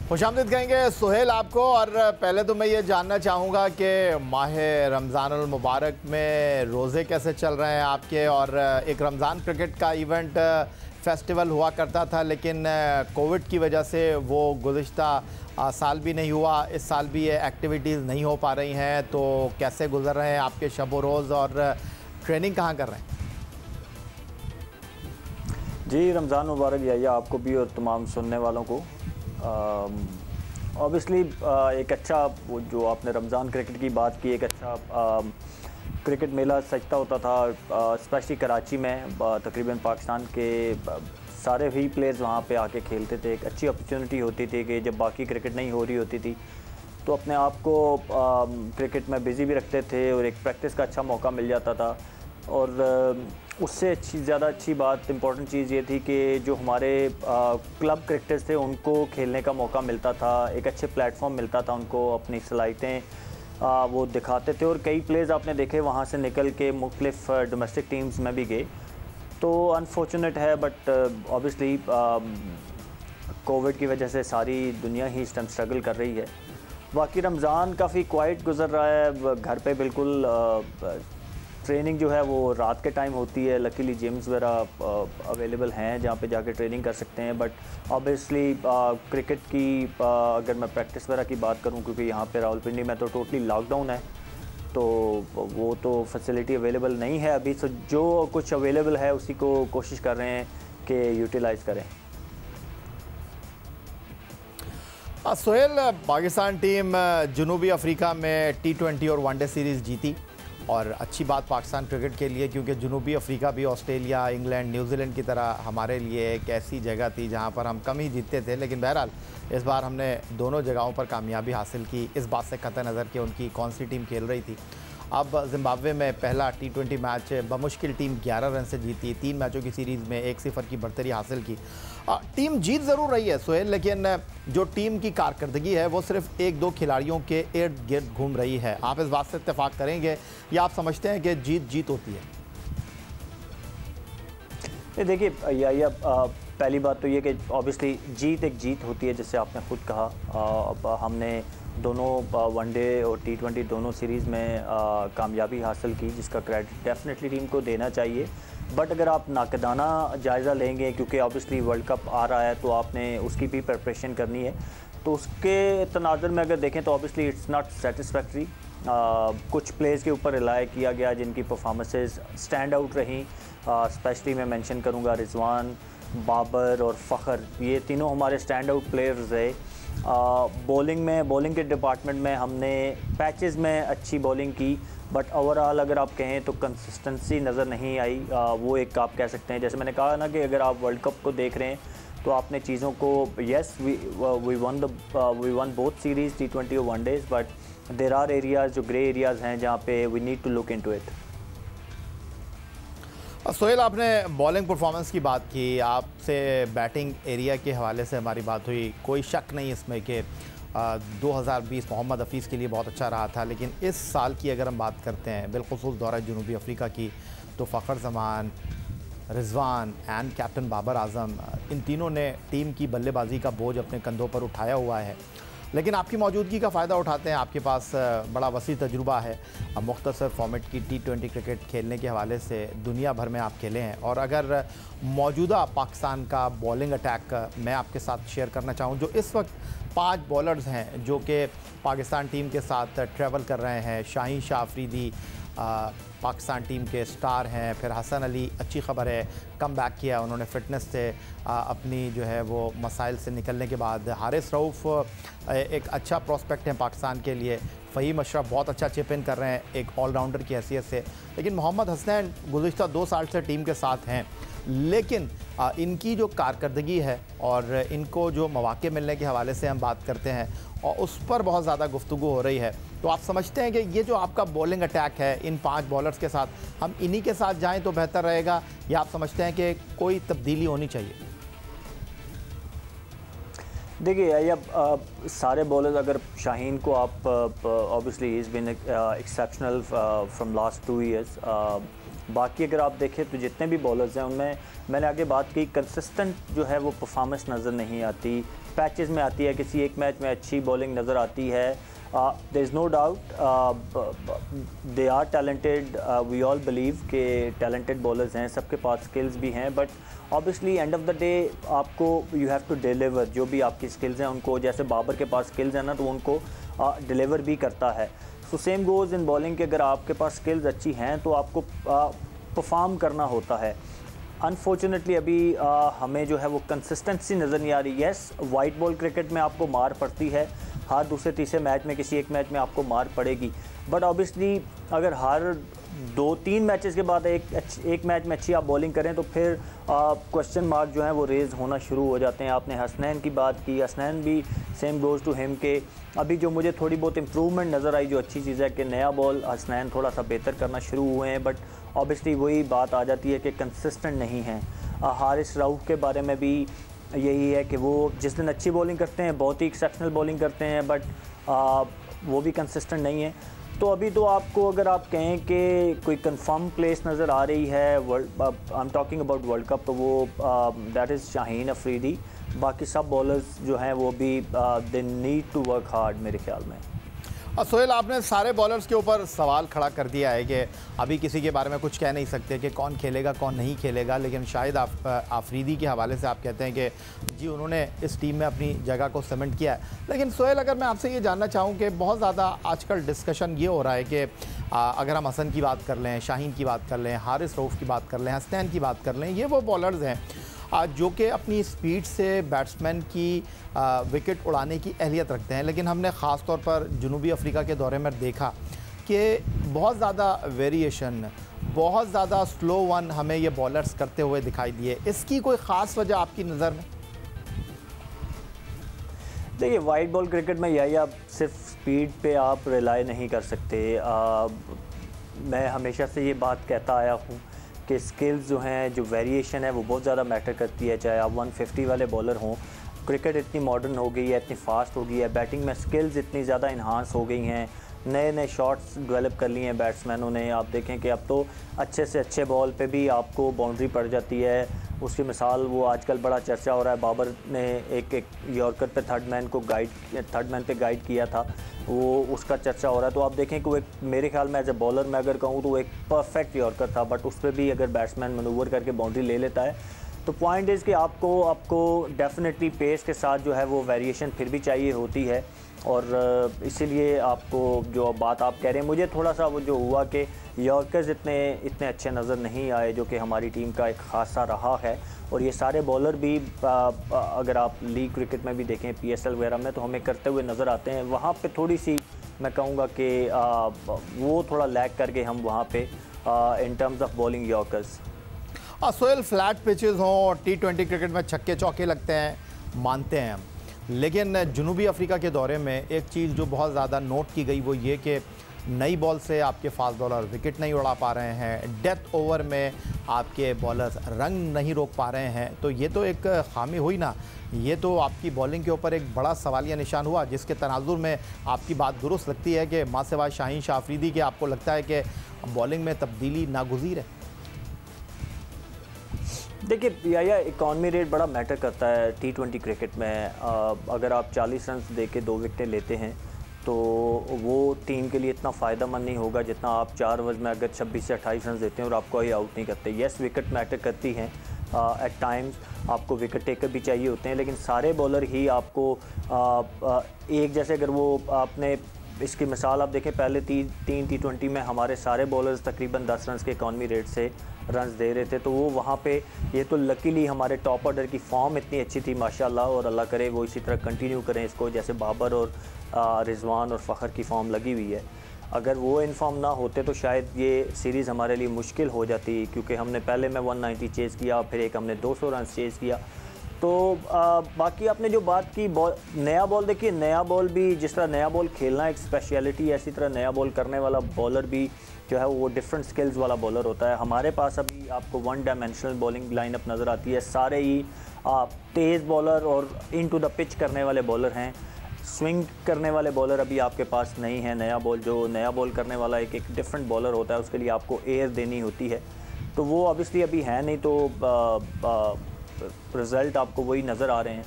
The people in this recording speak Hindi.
खुशामदीद कहेंगे सुहेल आपको। और पहले तो मैं ये जानना चाहूँगा कि माह रमज़ानुल मुबारक में रोज़े कैसे चल रहे हैं आपके। और एक रमज़ान क्रिकेट का इवेंट फेस्टिवल हुआ करता था, लेकिन कोविड की वजह से वो गुज़िश्ता साल भी नहीं हुआ, इस साल भी ये एक्टिविटीज़ नहीं हो पा रही हैं। तो कैसे गुज़र रहे हैं आपके शब व रोज़ और ट्रेनिंग कहाँ कर रहे हैं? जी, रमज़ान मुबारक याया आपको भी और तमाम सुनने वालों को। ऑब्वियसली एक अच्छा वो जो आपने रमज़ान क्रिकेट की बात की, एक अच्छा क्रिकेट मेला सजता होता था, स्पेशली कराची में। तकरीबन पाकिस्तान के सारे ही प्लेयर्स वहाँ पे आके खेलते थे। एक अच्छी अपॉर्चुनिटी होती थी कि जब बाकी क्रिकेट नहीं हो रही होती थी तो अपने आप को क्रिकेट में बिज़ी भी रखते थे और एक प्रैक्टिस का अच्छा मौका मिल जाता था। और उससे ज़्यादा अच्छी बात, इम्पॉर्टेंट चीज़ ये थी कि जो हमारे क्लब क्रिकेटर्स थे उनको खेलने का मौका मिलता था, एक अच्छे प्लेटफॉर्म मिलता था उनको, अपनी सलाहियतें वो दिखाते थे। और कई प्लेयर्स आपने देखे वहाँ से निकल के मुख्तलिफ डोमेस्टिक टीम्स में भी गए। तो अनफॉर्चुनेट है, बट ऑब्वियसली कोविड की वजह से सारी दुनिया ही इस टाइम स्ट्रगल कर रही है। बाकी रमज़ान काफ़ी क्वाइट गुजर रहा है। घर पे बिल्कुल ट्रेनिंग जो है वो रात के टाइम होती है। लकीली जिम्स वगैरह अवेलेबल हैं जहाँ पे जाके ट्रेनिंग कर सकते हैं। बट ऑब्वियसली क्रिकेट की अगर मैं प्रैक्टिस वगैरह की बात करूँ, क्योंकि यहाँ पे रावलपिंडी में तो टोटली लॉकडाउन है, तो वो तो फैसिलिटी अवेलेबल नहीं है अभी। तो जो कुछ अवेलेबल है उसी को कोशिश कर रहे हैं कि यूटिलाइज़ करें। सुहेल, पाकिस्तान टीम जनूबी अफ्रीका में T20 और वनडे सीरीज़ जीती, और अच्छी बात पाकिस्तान क्रिकेट के लिए, क्योंकि जनूबी अफ्रीका भी ऑस्ट्रेलिया, इंग्लैंड, न्यूजीलैंड की तरह हमारे लिए एक ऐसी जगह थी जहां पर हम कम ही जीतते थे। लेकिन बहरहाल इस बार हमने दोनों जगहों पर कामयाबी हासिल की, इस बात से कतई नज़र कि उनकी कौन सी टीम खेल रही थी। अब जिम्बाब्वे में पहला T20 मैच बमुश्किल टीम 11 रन से जीती, 3 मैचों की सीरीज़ में 1-0 की बढ़तरी हासिल की। टीम जीत ज़रूर रही है सुहेल, लेकिन जो टीम की कारकर्दगी है वो सिर्फ 1-2 खिलाड़ियों के इर्द गिर्द घूम रही है। आप इस बात से इत्तेफाक करेंगे या आप समझते हैं कि जीत जीत होती है? ये देखिए या पहली बात तो ये कि ऑब्वियसली जीत एक जीत होती है, जैसे आपने खुद कहा। अब हमने दोनों वनडे और T20 दोनों सीरीज़ में कामयाबी हासिल की, जिसका क्रेडिट डेफिनेटली टीम को देना चाहिए। बट अगर आप नाकदाना जायज़ा लेंगे, क्योंकि ऑब्वियसली वर्ल्ड कप आ रहा है तो आपने उसकी भी प्रिपरेशन करनी है, तो उसके तनाज़ुर में अगर देखें तो ऑब्वियसली इट्स नॉट सेटिस्फैक्ट्री। कुछ प्लेयर्स के ऊपर रिलाय किया गया जिनकी परफॉर्मेंसेस स्टैंड आउट रहीं। स्पेशली मैं मेंशन करूंगा रिजवान, बाबर और फ़खर, ये तीनों हमारे स्टैंड आउट प्लेयर्स रहे। बॉलिंग के डिपार्टमेंट में हमने पैचेस में अच्छी बॉलिंग की, बट ओवरऑल अगर आप कहें तो कंसिस्टेंसी नज़र नहीं आई। वो एक आप कह सकते हैं, जैसे मैंने कहा ना कि अगर आप वर्ल्ड कप को देख रहे हैं तो आपने चीज़ों को, yes we won both series T20 और one days, but there are areas जो ग्रे एरियाज़ हैं जहाँ पे we need to look into it. Suhail, आपने बॉलिंग परफॉर्मेंस की बात की, आपसे बैटिंग एरिया के हवाले से हमारी बात हुई। कोई शक नहीं इसमें कि 2020 मोहम्मद हफीज़ के लिए बहुत अच्छा रहा था, लेकिन इस साल की अगर हम बात करते हैं बिलखुसूस दौरा जनूबी अफ्रीका की, तो फ़खर जमान, रिजवान एंड कैप्टन बाबर आज़म, इन तीनों ने टीम की बल्लेबाजी का बोझ अपने कंधों पर उठाया हुआ है। लेकिन आपकी मौजूदगी का फ़ायदा उठाते हैं, आपके पास बड़ा वसी तजुर्बा है, मुख्तसर फॉर्मेट की T20 क्रिकेट खेलने के हवाले से दुनिया भर में आप खेले हैं। और अगर मौजूदा पाकिस्तान का बॉलिंग अटैक मैं आपके साथ शेयर करना चाहूँ, जो इस वक्त 5 बॉलर्स हैं जो कि पाकिस्तान टीम के साथ ट्रैवल कर रहे हैं। शाहीन शाह अफरीदी पाकिस्तान टीम के स्टार हैं, फिर हसन अली, अच्छी खबर है कम बैक किया उन्होंने फ़िटनेस से, अपनी जो है वो मसाइल से निकलने के बाद। हारिस रऊफ़ एक अच्छा प्रोस्पेक्ट है पाकिस्तान के लिए। फ़हीम अशरफ बहुत अच्छा चिप इन कर रहे हैं एक ऑलराउंडर की हैसियत से। लेकिन मोहम्मद हसनैन गुज़िश्ता 2 साल से टीम के साथ हैं, लेकिन इनकी जो कारकर्दगी है और इनको जो मौक़े मिलने के हवाले से हम बात करते हैं और उस पर बहुत ज़्यादा गुफ्तगू हो रही है। तो आप समझते हैं कि ये जो आपका बॉलिंग अटैक है इन 5 बॉलर्स के साथ, हम इन्हीं के साथ जाएं तो बेहतर रहेगा, या आप समझते हैं कि कोई तब्दीली होनी चाहिए? देखिए सारे बॉलर्स, अगर शाहीन को आप obviously he is been exceptional from last 2 years. बाकी अगर आप देखें तो जितने भी बॉलर्स हैं उनमें मैंने आगे बात की, कंसिस्टेंट जो है वो परफॉर्मेंस नज़र नहीं आती। पैचेस में आती है, किसी एक मैच में अच्छी बॉलिंग नज़र आती है। There is no doubt they are talented, we all believe के टैलेंटेड बॉलर्स हैं, सबके पास स्किल्स भी हैं, but obviously end of the day आपको यू हैव टू डिलीवर जो भी आपकी स्किल्स हैं उनको, जैसे बाबर के पास स्किल्स हैं ना तो उनको डिलीवर भी करता है। So same goes in bowling के, अगर आपके पास स्किल्स अच्छी हैं तो आपको परफॉर्म करना होता है। अनफॉर्चुनेटली अभी हमें जो है वो कंसिस्टेंसी नज़र नहीं आ रही। येस, वाइट बॉल क्रिकेट में आपको मार पड़ती है, हर दूसरे तीसरे मैच में किसी एक मैच में आपको मार पड़ेगी, बट ऑब्वियसली अगर हर 2-3 मैचेस के बाद एक मैच में अच्छी आप बॉलिंग करें तो फिर क्वेश्चन मार्क जो है वो रेज़ होना शुरू हो जाते हैं। आपने हसनैन की बात की, हसनैन भी सेम गोज़ टू हिम के अभी जो मुझे थोड़ी बहुत इम्प्रूवमेंट नज़र आई, जो अच्छी चीज़ है कि नया बॉल हसनैन थोड़ा सा बेहतर करना शुरू हुए हैं, बट ऑब्वियसली वही बात आ जाती है कि कंसिस्टेंट नहीं हैं। हारिस रऊफ़ के बारे में भी यही है कि वो जिस दिन अच्छी बॉलिंग करते हैं बहुत ही एक्सेप्शनल बॉलिंग करते हैं, बट वो भी कंसिस्टेंट नहीं है। तो अभी तो आपको अगर आप कहें कि कोई कंफर्म प्लेस नज़र आ रही है world, I am talking about world cup, तो वो दैट इज़ शाहीन अफरीदी। बाकी सब बॉलर्स जो हैं वो भी they need to work hard मेरे ख्याल में। सोहेल, आपने सारे बॉलर्स के ऊपर सवाल खड़ा कर दिया है कि अभी किसी के बारे में कुछ कह नहीं सकते कि कौन खेलेगा कौन नहीं खेलेगा, लेकिन शायद आफरीदी के हवाले से आप कहते हैं कि जी उन्होंने इस टीम में अपनी जगह को सीमेंट किया है। लेकिन सोहेल, अगर मैं आपसे ये जानना चाहूँ कि बहुत ज़्यादा आजकल डिस्कशन ये हो रहा है कि अगर हम हसन की बात कर लें, शाहीन की बात कर लें, हारिस रऊफ़ की बात कर लें, हसनैन की बात कर लें, ये वो बॉलर्स हैं जो कि अपनी स्पीड से बैट्समैन की विकेट उड़ाने की अहलियत रखते हैं। लेकिन हमने ख़ास तौर पर जनूबी अफ्रीका के दौरे में देखा कि बहुत ज़्यादा वेरिएशन, बहुत ज़्यादा स्लो वन हमें ये बॉलर्स करते हुए दिखाई दिए। इसकी कोई ख़ास वजह आपकी नज़र में? देखिए, वाइट बॉल क्रिकेट में यही, आप सिर्फ स्पीड पे आप रिलाई नहीं कर सकते। मैं हमेशा से ये बात कहता आया हूँ कि स्किल्स जो हैं, जो वेरिएशन है वो बहुत ज़्यादा मैटर करती है। चाहे आप 150 वाले बॉलर हों, क्रिकेट इतनी मॉडर्न हो गई है, इतनी फास्ट हो गई है, बैटिंग में स्किल्स इतनी ज़्यादा इन्हांस हो गई हैं, नए नए शॉट्स डेवलप कर लिए हैं बैट्समैनों ने। आप देखें कि अब तो अच्छे से अच्छे बॉल पे भी आपको बाउंड्री पड़ जाती है। उसकी मिसाल वो आजकल बड़ा चर्चा हो रहा है, बाबर ने एक यॉर्कर पे थर्ड मैन पे गाइड किया था, वो उसका चर्चा हो रहा है। तो आप देखें कि वो एक, मेरे ख्याल में एज ए बॉलर मैं अगर कहूँ तो वो एक परफेक्ट यॉर्कर था, बट उस पर भी अगर बैट्समैन मनूवर करके बाउंड्री ले लेता है तो पॉइंट इज़ कि आपको डेफिनेटली पेस के साथ जो है वो वेरिएशन फिर भी चाहिए होती है। और इसीलिए आपको जो बात आप कह रहे हैं, मुझे थोड़ा सा वो जो हुआ कि यॉर्कर्स इतने अच्छे नज़र नहीं आए, जो कि हमारी टीम का एक खासा रहा है। और ये सारे बॉलर भी अगर आप लीग क्रिकेट में भी देखें, PSL वगैरह में, तो हमें करते हुए नज़र आते हैं। वहाँ पे थोड़ी सी मैं कहूँगा कि वो थोड़ा लैग करके हम वहाँ पे in terms of bowling yorkers. Sohail, flat pitches हों, T20 क्रिकेट में छक्के चौके लगते हैं, मानते हैं हम, लेकिन जनूबी अफ्रीका के दौरे में एक चीज़ जो बहुत ज़्यादा नोट की गई वो ये कि नई बॉल से आपके फास्ट बॉलर विकेट नहीं उड़ा पा रहे हैं, डेथ ओवर में आपके बॉलर्स रंग नहीं रोक पा रहे हैं। तो ये तो एक खामी हुई ना, ये तो आपकी बॉलिंग के ऊपर एक बड़ा सवालिया निशान हुआ, जिसके तनाजुर में आपकी बात दुरुस्त लगती है कि माँ सिवाय शाहीन शाह अफरीदी के आपको लगता है कि बॉलिंग में तब्दीली नागुज़ीर है। देखिए, या इकॉनमी रेट बड़ा मैटर करता है T20 क्रिकेट में। अगर आप 40 रन दे के 2 विकेटें लेते हैं तो वो टीम के लिए इतना फ़ायदा मंद नहीं होगा जितना आप 4 ओवर्स में अगर 26 से 28 रन देते हैं और आपको कोई आउट नहीं करते। येस, विकेट मैटर करती हैं, एट टाइम्स आपको विकेट टेकर भी चाहिए होते हैं, लेकिन सारे बॉलर ही आपको एक जैसे, अगर वो आपने इसकी मिसाल आप देखें, पहले 3 T20 में हमारे सारे बॉलर्स तकरीबन 10 रन के इकॉनमी रेट से रन्स दे रहे थे। तो वो वहाँ पे ये तो लकीली हमारे टॉप ऑर्डर की फॉर्म इतनी अच्छी थी माशाल्लाह, और अल्लाह करे वो इसी तरह कंटिन्यू करें इसको, जैसे बाबर और रिजवान और फ़खर की फॉर्म लगी हुई है। अगर वो इन फॉर्म ना होते तो शायद ये सीरीज़ हमारे लिए मुश्किल हो जाती, क्योंकि हमने पहले में 190 चेज़ किया, फिर एक हमने 200 रन चेज़ किया। तो बाकी आपने जो बात की नया बॉल, देखिए नया बॉल भी, जिस तरह नया बॉल खेलना एक स्पेशलिटी है, इसी तरह नया बॉल करने वाला बॉलर भी जो है वो डिफरेंट स्किल्स वाला बॉलर होता है। हमारे पास अभी आपको 1 डायमेंशनल बॉलिंग लाइनअप नज़र आती है, सारे ही तेज़ बॉलर और इन टू द पिच करने वाले बॉलर हैं। स्विंग करने वाले बॉलर अभी आपके पास नहीं है। नया बॉल करने वाला एक डिफरेंट बॉलर होता है, उसके लिए आपको एयर देनी होती है, तो वो ऑब्वियसली अभी है नहीं, तो रिज़ल्ट आपको वही नज़र आ रहे हैं।